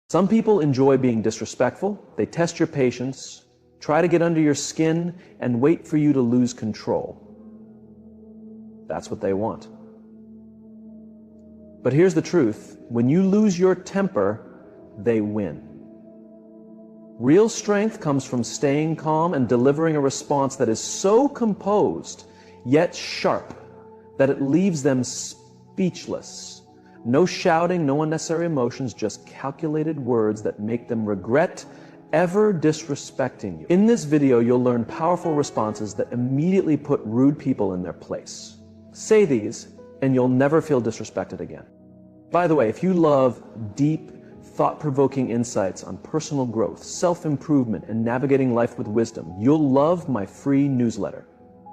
Some people enjoy being disrespectful. They test your patience, try to get under your skin, and wait for you to lose control. That's what they want. But here's the truth. When you lose your temper, they win. Real strength comes from staying calm and delivering a response that is so composed, yet sharp, that it leaves them speechless. No shouting, no unnecessary emotions, just calculated words that make them regret ever disrespecting you. In this video, you'll learn powerful responses that immediately put rude people in their place. Say these, and you'll never feel disrespected again. By the way, if you love deep, thought-provoking insights on personal growth, self-improvement, and navigating life with wisdom, you'll love my free newsletter.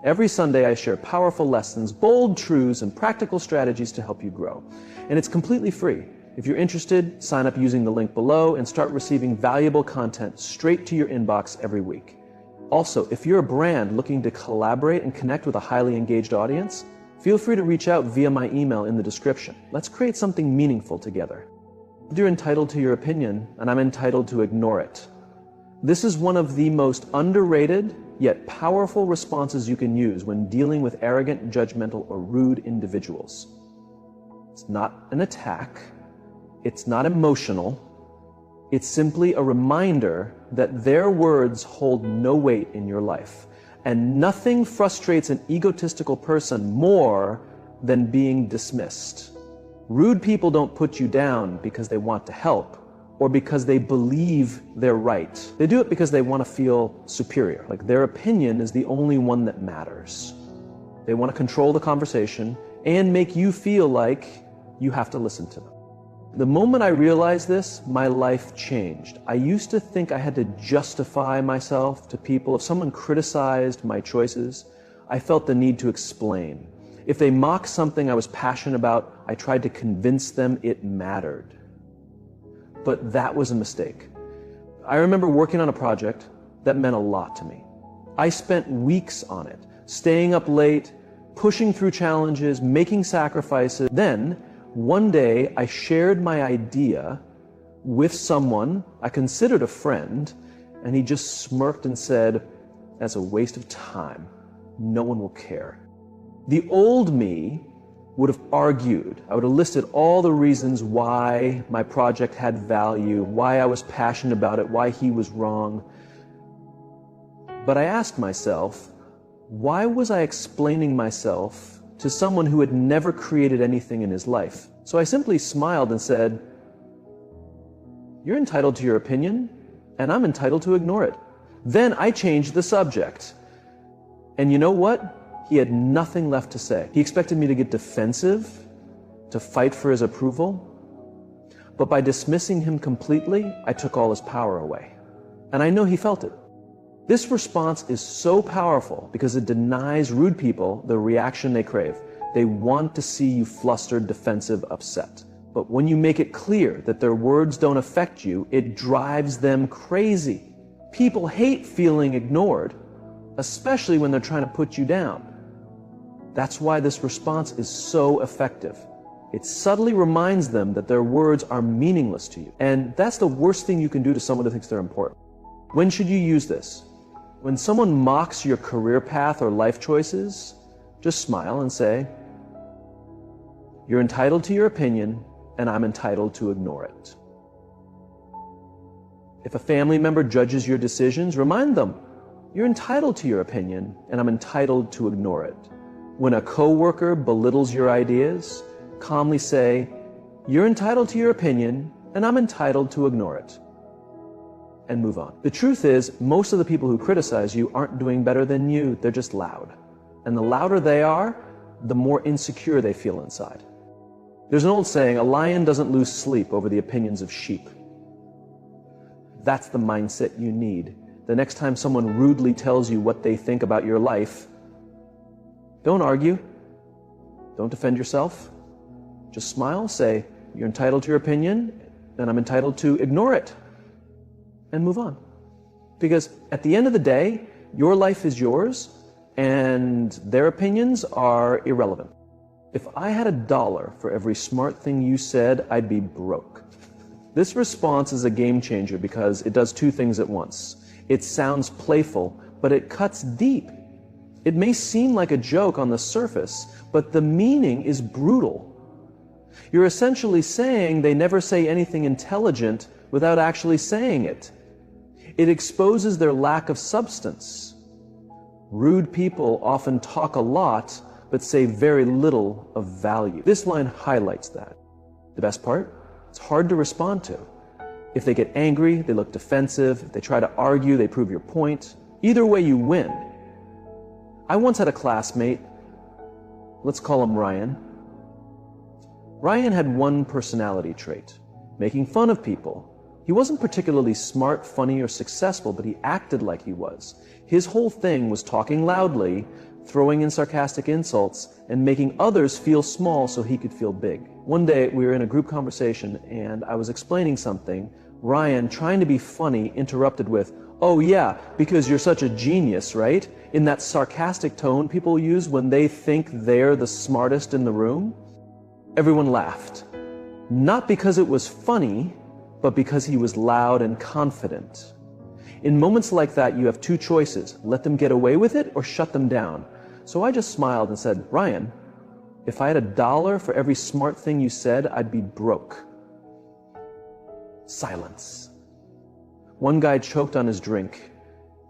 Every Sunday, I share powerful lessons, bold truths, and practical strategies to help you grow. And it's completely free. If you're interested, sign up using the link below and start receiving valuable content straight to your inbox every week. Also, if you're a brand looking to collaborate and connect with a highly engaged audience, feel free to reach out via my email in the description. Let's create something meaningful together. You're entitled to your opinion, and I'm entitled to ignore it. This is one of the most underrated, yet powerful responses you can use when dealing with arrogant, judgmental, or rude individuals. It's not an attack. It's not emotional. It's simply a reminder that their words hold no weight in your life. And nothing frustrates an egotistical person more than being dismissed. Rude people don't put you down because they want to help or because they believe they're right. They do it because they want to feel superior, like their opinion is the only one that matters. They want to control the conversation and make you feel like you have to listen to them. The moment I realized this, my life changed. I used to think I had to justify myself to people. If someone criticized my choices, I felt the need to explain. If they mocked something I was passionate about, I tried to convince them it mattered. But that was a mistake. I remember working on a project that meant a lot to me. I spent weeks on it, staying up late, pushing through challenges, making sacrifices. Then, one day, I shared my idea with someone I considered a friend, and he just smirked and said, "That's a waste of time. No one will care." The old me would have argued. I would have listed all the reasons why my project had value, why I was passionate about it, why he was wrong. But I asked myself, why was I explaining myself to someone who had never created anything in his life? So I simply smiled and said, "You're entitled to your opinion, and I'm entitled to ignore it." Then I changed the subject. And you know what? He had nothing left to say. He expected me to get defensive, to fight for his approval. But by dismissing him completely, I took all his power away. And I know he felt it. This response is so powerful because it denies rude people the reaction they crave. They want to see you flustered, defensive, upset. But when you make it clear that their words don't affect you, it drives them crazy. People hate feeling ignored, especially when they're trying to put you down. That's why this response is so effective. It subtly reminds them that their words are meaningless to you. And that's the worst thing you can do to someone who thinks they're important. When should you use this? When someone mocks your career path or life choices, just smile and say, "You're entitled to your opinion, and I'm entitled to ignore it." If a family member judges your decisions, remind them, "You're entitled to your opinion, and I'm entitled to ignore it." When a coworker belittles your ideas, calmly say, "You're entitled to your opinion, and I'm entitled to ignore it," and move on. The truth is, most of the people who criticize you aren't doing better than you, they're just loud. And the louder they are, the more insecure they feel inside. There's an old saying, a lion doesn't lose sleep over the opinions of sheep. That's the mindset you need. The next time someone rudely tells you what they think about your life, don't argue. Don't defend yourself. Just smile, say, "You're entitled to your opinion, and I'm entitled to ignore it," and move on. Because at the end of the day, your life is yours, and their opinions are irrelevant. If I had $1 for every smart thing you said, I'd be broke. This response is a game changer because it does two things at once. It sounds playful, but it cuts deep. It may seem like a joke on the surface, but the meaning is brutal. You're essentially saying they never say anything intelligent without actually saying it. It exposes their lack of substance. Rude people often talk a lot, but say very little of value. This line highlights that. The best part? It's hard to respond to. If they get angry, they look defensive. If they try to argue, they prove your point. Either way, you win. I once had a classmate, let's call him Ryan. Ryan had one personality trait, making fun of people. He wasn't particularly smart, funny, or successful, but he acted like he was. His whole thing was talking loudly, throwing in sarcastic insults, and making others feel small so he could feel big. One day, we were in a group conversation, and I was explaining something. Ryan, trying to be funny, interrupted with, "Oh yeah, because you're such a genius, right?" In that sarcastic tone people use when they think they're the smartest in the room. Everyone laughed. Not because it was funny, but because he was loud and confident. In moments like that, you have two choices. Let them get away with it or shut them down. So I just smiled and said, "Ryan, if I had $1 for every smart thing you said, I'd be broke." Silence. One guy choked on his drink.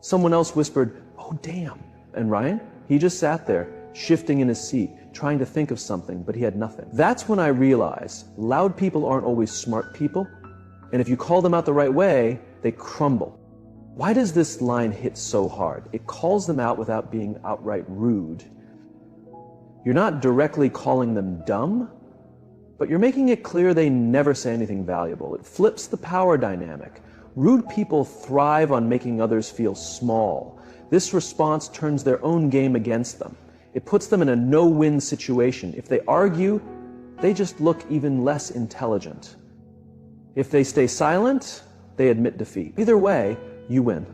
Someone else whispered, "Oh, damn." And Ryan, he just sat there, shifting in his seat, trying to think of something, but he had nothing. That's when I realized loud people aren't always smart people, and if you call them out the right way, they crumble. Why does this line hit so hard? It calls them out without being outright rude. You're not directly calling them dumb, but you're making it clear they never say anything valuable. It flips the power dynamic. Rude people thrive on making others feel small. This response turns their own game against them. It puts them in a no-win situation. If they argue, they just look even less intelligent. If they stay silent, they admit defeat. Either way, you win.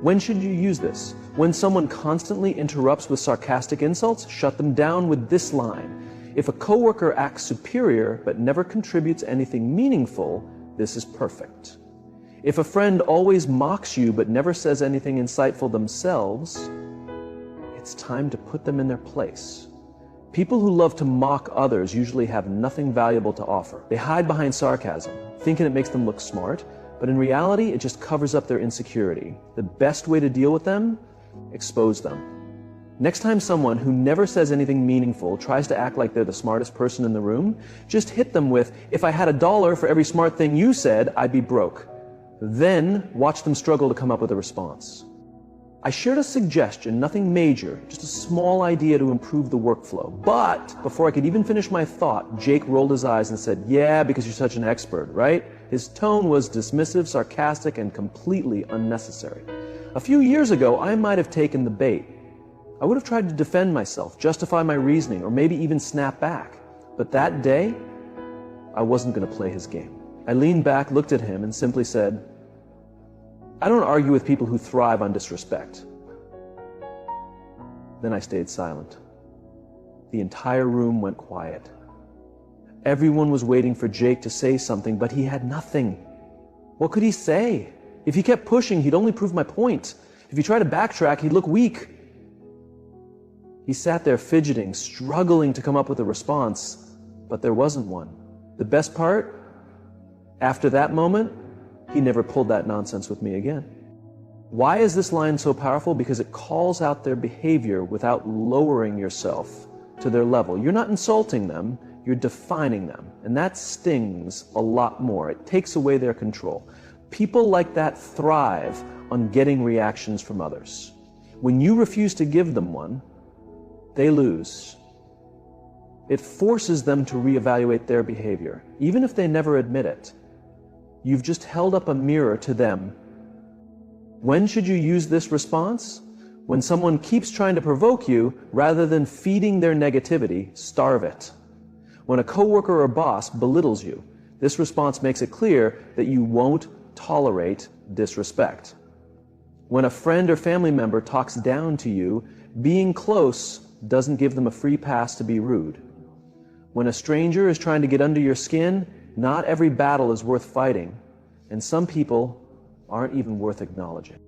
When should you use this? When someone constantly interrupts with sarcastic insults, shut them down with this line. If a coworker acts superior but never contributes anything meaningful, this is perfect. If a friend always mocks you but never says anything insightful themselves, it's time to put them in their place. People who love to mock others usually have nothing valuable to offer. They hide behind sarcasm, thinking it makes them look smart, but in reality, it just covers up their insecurity. The best way to deal with them? Expose them. Next time someone who never says anything meaningful tries to act like they're the smartest person in the room, just hit them with, "If I had $1 for every smart thing you said, I'd be broke." Then watch them struggle to come up with a response. I shared a suggestion, nothing major, just a small idea to improve the workflow. But before I could even finish my thought, Jake rolled his eyes and said, "Yeah, because you're such an expert, right?" His tone was dismissive, sarcastic, and completely unnecessary. A few years ago, I might have taken the bait. I would have tried to defend myself, justify my reasoning, or maybe even snap back. But that day, I wasn't going to play his game. I leaned back, looked at him, and simply said, "I don't argue with people who thrive on disrespect." Then I stayed silent. The entire room went quiet. Everyone was waiting for Jake to say something, but he had nothing. What could he say? If he kept pushing, he'd only prove my point. If he tried to backtrack, he'd look weak. He sat there fidgeting, struggling to come up with a response, but there wasn't one. The best part? After that moment, he never pulled that nonsense with me again. Why is this line so powerful? Because it calls out their behavior without lowering yourself to their level. You're not insulting them, you're defining them. And that stings a lot more. It takes away their control. People like that thrive on getting reactions from others. When you refuse to give them one, they lose. It forces them to reevaluate their behavior, even if they never admit it. You've just held up a mirror to them. When should you use this response? When someone keeps trying to provoke you, rather than feeding their negativity, starve it. When a coworker or boss belittles you, this response makes it clear that you won't tolerate disrespect. When a friend or family member talks down to you, being close doesn't give them a free pass to be rude. When a stranger is trying to get under your skin, Not every battle is worth fighting, and some people aren't even worth acknowledging.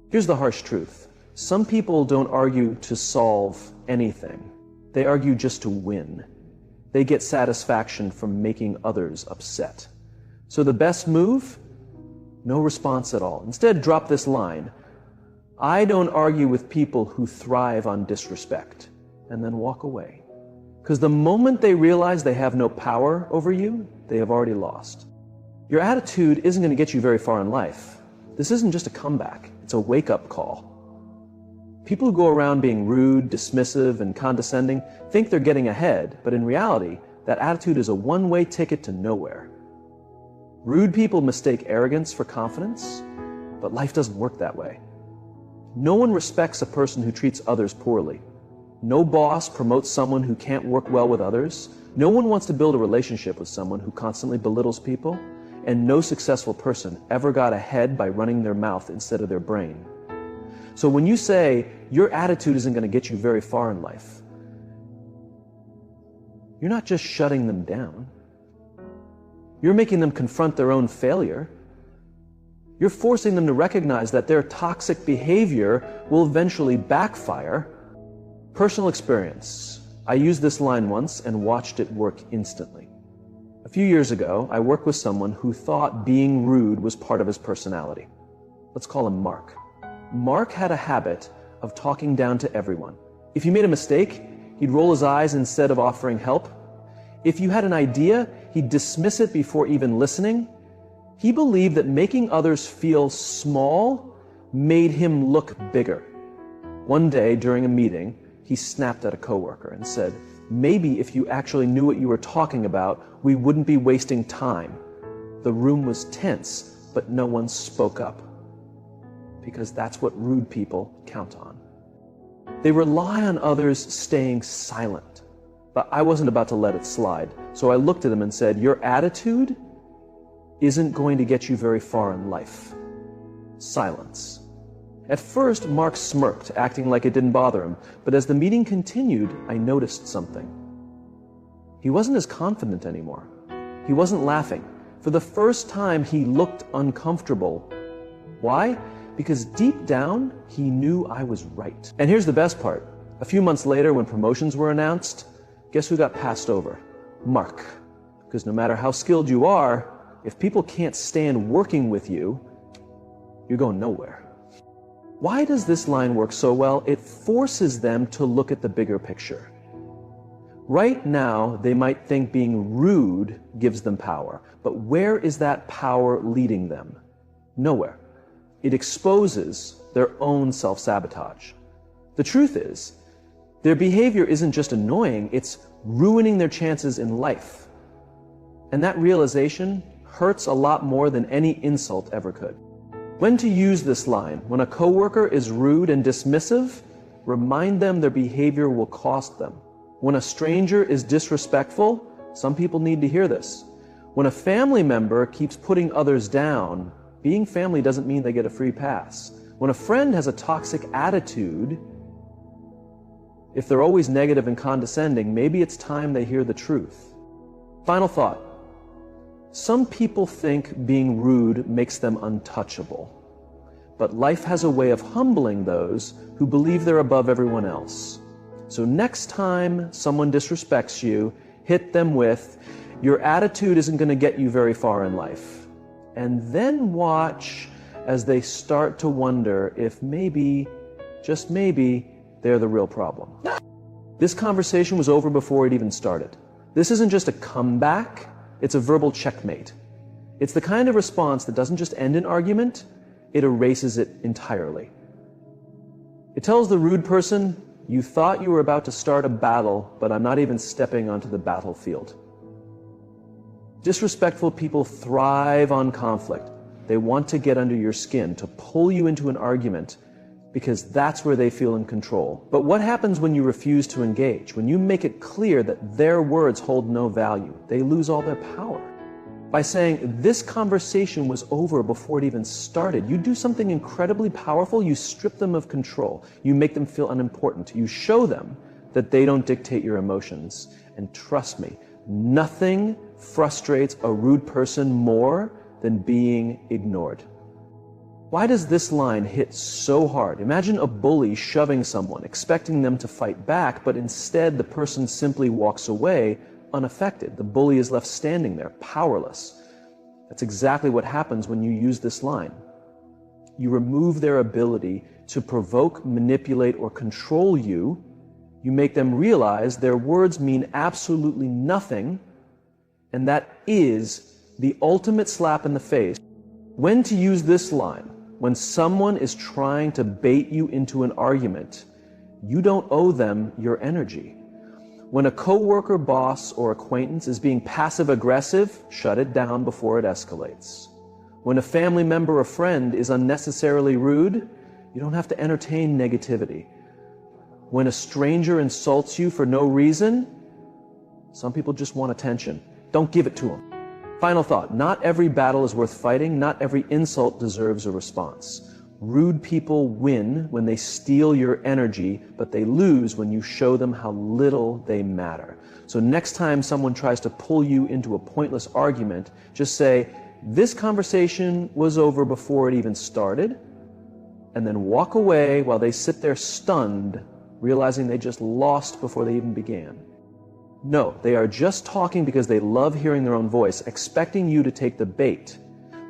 Here's the harsh truth. Some people don't argue to solve anything. They argue just to win. They get satisfaction from making others upset. So the best move? No response at all. Instead, drop this line. I don't argue with people who thrive on disrespect, and then walk away. Because the moment they realize they have no power over you, they have already lost. Your attitude isn't going to get you very far in life. This isn't just a comeback. It's a wake-up call. People who go around being rude, dismissive, and condescending think they're getting ahead, but in reality, that attitude is a one-way ticket to nowhere. Rude people mistake arrogance for confidence, but life doesn't work that way. No one respects a person who treats others poorly. No boss promotes someone who can't work well with others. No one wants to build a relationship with someone who constantly belittles people. And no successful person ever got ahead by running their mouth instead of their brain. So when you say your attitude isn't going to get you very far in life, you're not just shutting them down. You're making them confront their own failure. You're forcing them to recognize that their toxic behavior will eventually backfire. Personal experience. I used this line once and watched it work instantly. A few years ago, I worked with someone who thought being rude was part of his personality. Let's call him Mark. Mark had a habit of talking down to everyone. If you made a mistake, he'd roll his eyes instead of offering help. If you had an idea, he'd dismiss it before even listening. He believed that making others feel small made him look bigger. One day during a meeting, he snapped at a coworker and said, "Maybe if you actually knew what you were talking about, we wouldn't be wasting time." The room was tense, but no one spoke up. Because that's what rude people count on. They rely on others staying silent. But I wasn't about to let it slide. So I looked at him and said, "Your attitude isn't going to get you very far in life." Silence. At first, Mark smirked, acting like it didn't bother him. But as the meeting continued, I noticed something. He wasn't as confident anymore. He wasn't laughing. For the first time, he looked uncomfortable. Why? Because deep down, he knew I was right. And here's the best part. A few months later, when promotions were announced, guess who got passed over? Mark. Because no matter how skilled you are, if people can't stand working with you, you're going nowhere. Why does this line work so well? It forces them to look at the bigger picture. Right now, they might think being rude gives them power. But where is that power leading them? Nowhere. It exposes their own self-sabotage. The truth is, their behavior isn't just annoying, it's ruining their chances in life. And that realization hurts a lot more than any insult ever could. When to use this line? When a coworker is rude and dismissive, remind them their behavior will cost them. When a stranger is disrespectful, some people need to hear this. When a family member keeps putting others down, being family doesn't mean they get a free pass. When a friend has a toxic attitude, if they're always negative and condescending, maybe it's time they hear the truth. Final thought. Some people think being rude makes them untouchable. But life has a way of humbling those who believe they're above everyone else. So next time someone disrespects you, hit them with, "Your attitude isn't going to get you very far in life." And then watch as they start to wonder if maybe, just maybe, they're the real problem. This conversation was over before it even started. This isn't just a comeback, it's a verbal checkmate. It's the kind of response that doesn't just end an argument, it erases it entirely. It tells the rude person, "You thought you were about to start a battle, but I'm not even stepping onto the battlefield." Disrespectful people thrive on conflict. They want to get under your skin, to pull you into an argument, because that's where they feel in control. But what happens when you refuse to engage? When you make it clear that their words hold no value, they lose all their power. By saying, "This conversation was over before it even started," you do something incredibly powerful. You strip them of control. You make them feel unimportant. You show them that they don't dictate your emotions. And trust me, nothing frustrates a rude person more than being ignored. Why does this line hit so hard? Imagine a bully shoving someone, expecting them to fight back, but instead the person simply walks away unaffected. The bully is left standing there, powerless. That's exactly what happens when you use this line. You remove their ability to provoke, manipulate, or control you. You make them realize their words mean absolutely nothing, and that is the ultimate slap in the face. When to use this line? When someone is trying to bait you into an argument, you don't owe them your energy. When a coworker, boss, or acquaintance is being passive-aggressive, shut it down before it escalates. When a family member or friend is unnecessarily rude, you don't have to entertain negativity. When a stranger insults you for no reason, some people just want attention. Don't give it to them. Final thought, not every battle is worth fighting, not every insult deserves a response. Rude people win when they steal your energy, but they lose when you show them how little they matter. So next time someone tries to pull you into a pointless argument, just say, "This conversation was over before it even started," and then walk away while they sit there stunned, realizing they just lost before they even began. No, they are just talking because they love hearing their own voice, expecting you to take the bait.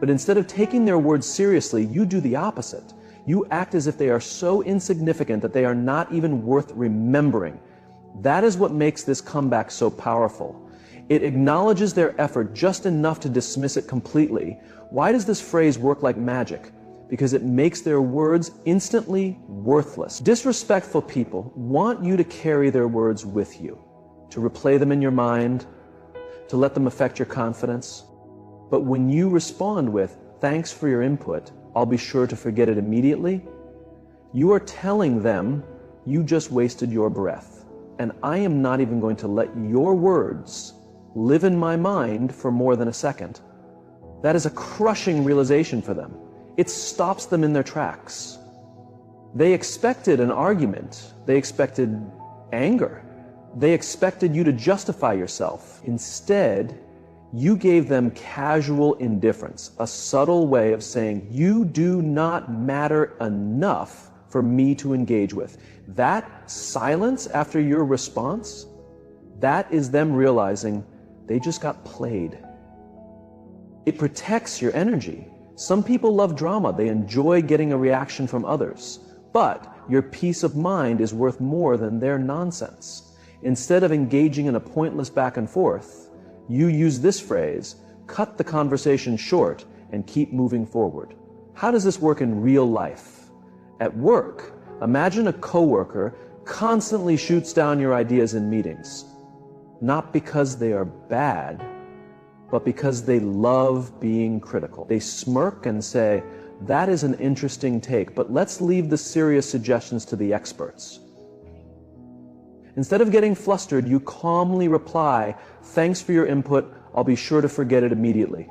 But instead of taking their words seriously, you do the opposite. You act as if they are so insignificant that they are not even worth remembering. That is what makes this comeback so powerful. It acknowledges their effort just enough to dismiss it completely. Why does this phrase work like magic? Because it makes their words instantly worthless. Disrespectful people want you to carry their words with you, to replay them in your mind, to let them affect your confidence. But when you respond with, "Thanks for your input, I'll be sure to forget it immediately," you are telling them, "You just wasted your breath, and I am not even going to let your words live in my mind for more than a second." That is a crushing realization for them. It stops them in their tracks. They expected an argument. They expected anger. They expected you to justify yourself. Instead, you gave them casual indifference, a subtle way of saying, "You do not matter enough for me to engage with." That silence after your response, that is them realizing they just got played. It protects your energy. Some people love drama. They enjoy getting a reaction from others. But your peace of mind is worth more than their nonsense. Instead of engaging in a pointless back and forth, you use this phrase, cut the conversation short and keep moving forward. How does this work in real life? At work, imagine a coworker constantly shoots down your ideas in meetings. Not because they are bad, but because they love being critical. They smirk and say, "That is an interesting take, but let's leave the serious suggestions to the experts." Instead of getting flustered, you calmly reply, "Thanks for your input, I'll be sure to forget it immediately."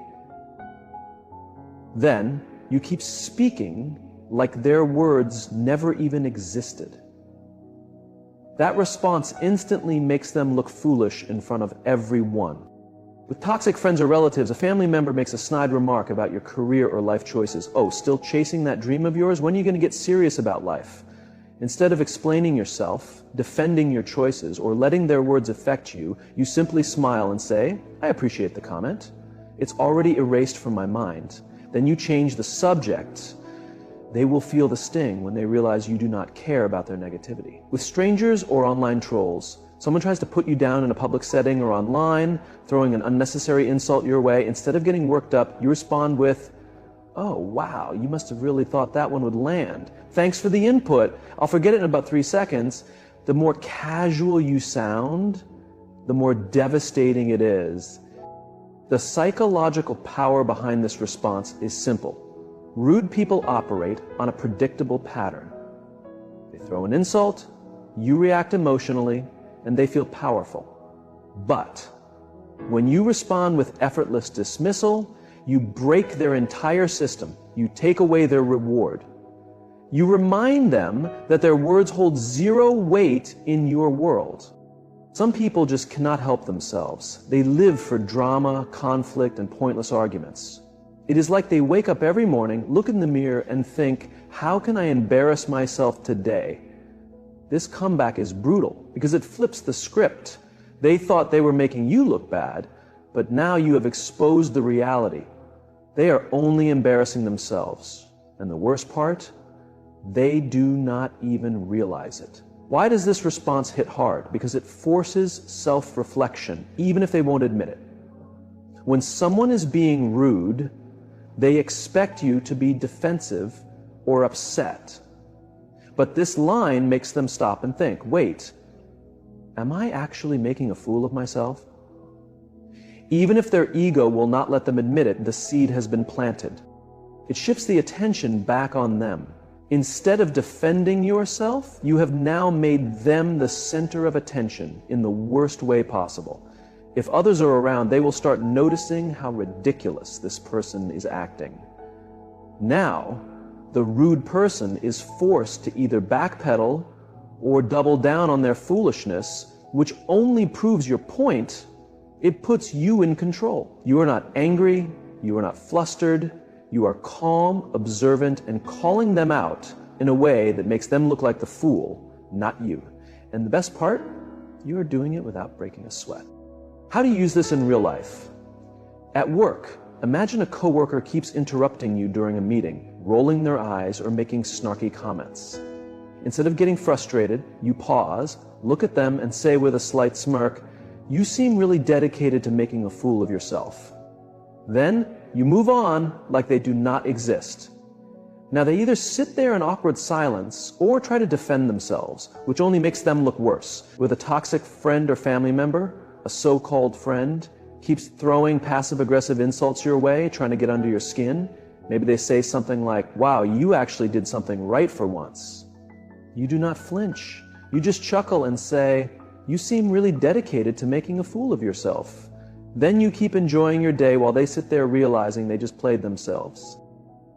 Then, you keep speaking like their words never even existed. That response instantly makes them look foolish in front of everyone. With toxic friends or relatives, a family member makes a snide remark about your career or life choices. "Oh, still chasing that dream of yours? When are you going to get serious about life?" Instead of explaining yourself, defending your choices, or letting their words affect you, you simply smile and say, "I appreciate the comment. It's already erased from my mind." Then you change the subject. They will feel the sting when they realize you do not care about their negativity. With strangers or online trolls, someone tries to put you down in a public setting or online, throwing an unnecessary insult your way. Instead of getting worked up, you respond with, "Oh, wow, you must have really thought that one would land. Thanks for the input. I'll forget it in about 3 seconds." The more casual you sound, the more devastating it is. The psychological power behind this response is simple. Rude people operate on a predictable pattern. They throw an insult, you react emotionally, and they feel powerful. But when you respond with effortless dismissal, you break their entire system. You take away their reward. You remind them that their words hold zero weight in your world. Some people just cannot help themselves. They live for drama, conflict, and pointless arguments. It is like they wake up every morning, look in the mirror, and think, how can I embarrass myself today? This comeback is brutal because it flips the script. They thought they were making you look bad, but now you have exposed the reality. They are only embarrassing themselves. And the worst part, they do not even realize it. Why does this response hit hard? Because it forces self-reflection, even if they won't admit it. When someone is being rude, they expect you to be defensive or upset. But this line makes them stop and think, wait, am I actually making a fool of myself? Even if their ego will not let them admit it, the seed has been planted. It shifts the attention back on them. Instead of defending yourself, you have now made them the center of attention in the worst way possible. If others are around, they will start noticing how ridiculous this person is acting. Now, the rude person is forced to either backpedal or double down on their foolishness, which only proves your point. It puts you in control. You are not angry, you are not flustered, you are calm, observant, and calling them out in a way that makes them look like the fool, not you. And the best part, you are doing it without breaking a sweat. How do you use this in real life? At work, imagine a coworker keeps interrupting you during a meeting, rolling their eyes or making snarky comments. Instead of getting frustrated, you pause, look at them, and say with a slight smirk, "You seem really dedicated to making a fool of yourself." Then you move on like they do not exist. Now they either sit there in awkward silence or try to defend themselves, which only makes them look worse. With a toxic friend or family member, a so-called friend, keeps throwing passive-aggressive insults your way, trying to get under your skin. Maybe they say something like, "Wow, you actually did something right for once." You do not flinch. You just chuckle and say, "You seem really dedicated to making a fool of yourself." Then you keep enjoying your day while they sit there realizing they just played themselves.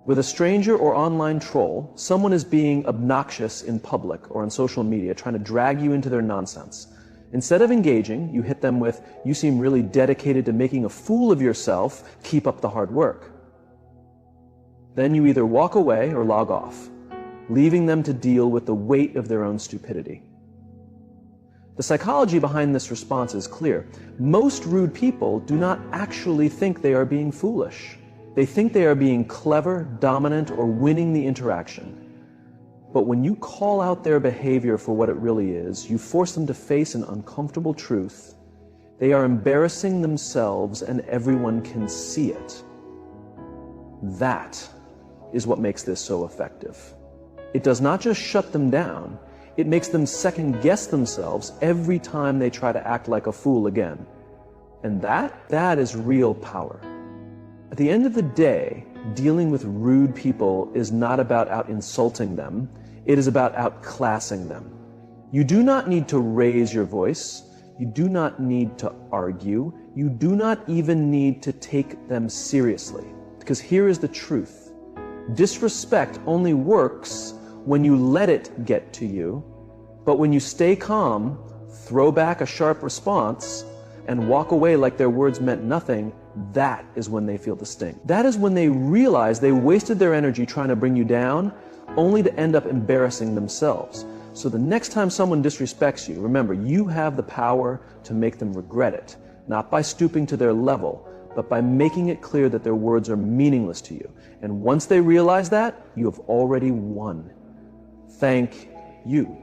With a stranger or online troll, someone is being obnoxious in public or on social media, trying to drag you into their nonsense. Instead of engaging, you hit them with, "You seem really dedicated to making a fool of yourself. Keep up the hard work." Then you either walk away or log off, leaving them to deal with the weight of their own stupidity. The psychology behind this response is clear. Most rude people do not actually think they are being foolish. They think they are being clever, dominant, or winning the interaction. But when you call out their behavior for what it really is, you force them to face an uncomfortable truth. They are embarrassing themselves and everyone can see it. That is what makes this so effective. It does not just shut them down, it makes them second-guess themselves every time they try to act like a fool again. And that is real power. At the end of the day, dealing with rude people is not about out-insulting them, it is about outclassing them. You do not need to raise your voice, you do not need to argue, you do not even need to take them seriously. Because here is the truth. Disrespect only works when you let it get to you, but when you stay calm, throw back a sharp response, and walk away like their words meant nothing, that is when they feel the sting. That is when they realize they wasted their energy trying to bring you down, only to end up embarrassing themselves. So the next time someone disrespects you, remember, you have the power to make them regret it, not by stooping to their level, but by making it clear that their words are meaningless to you. And once they realize that, you have already won. Thank you.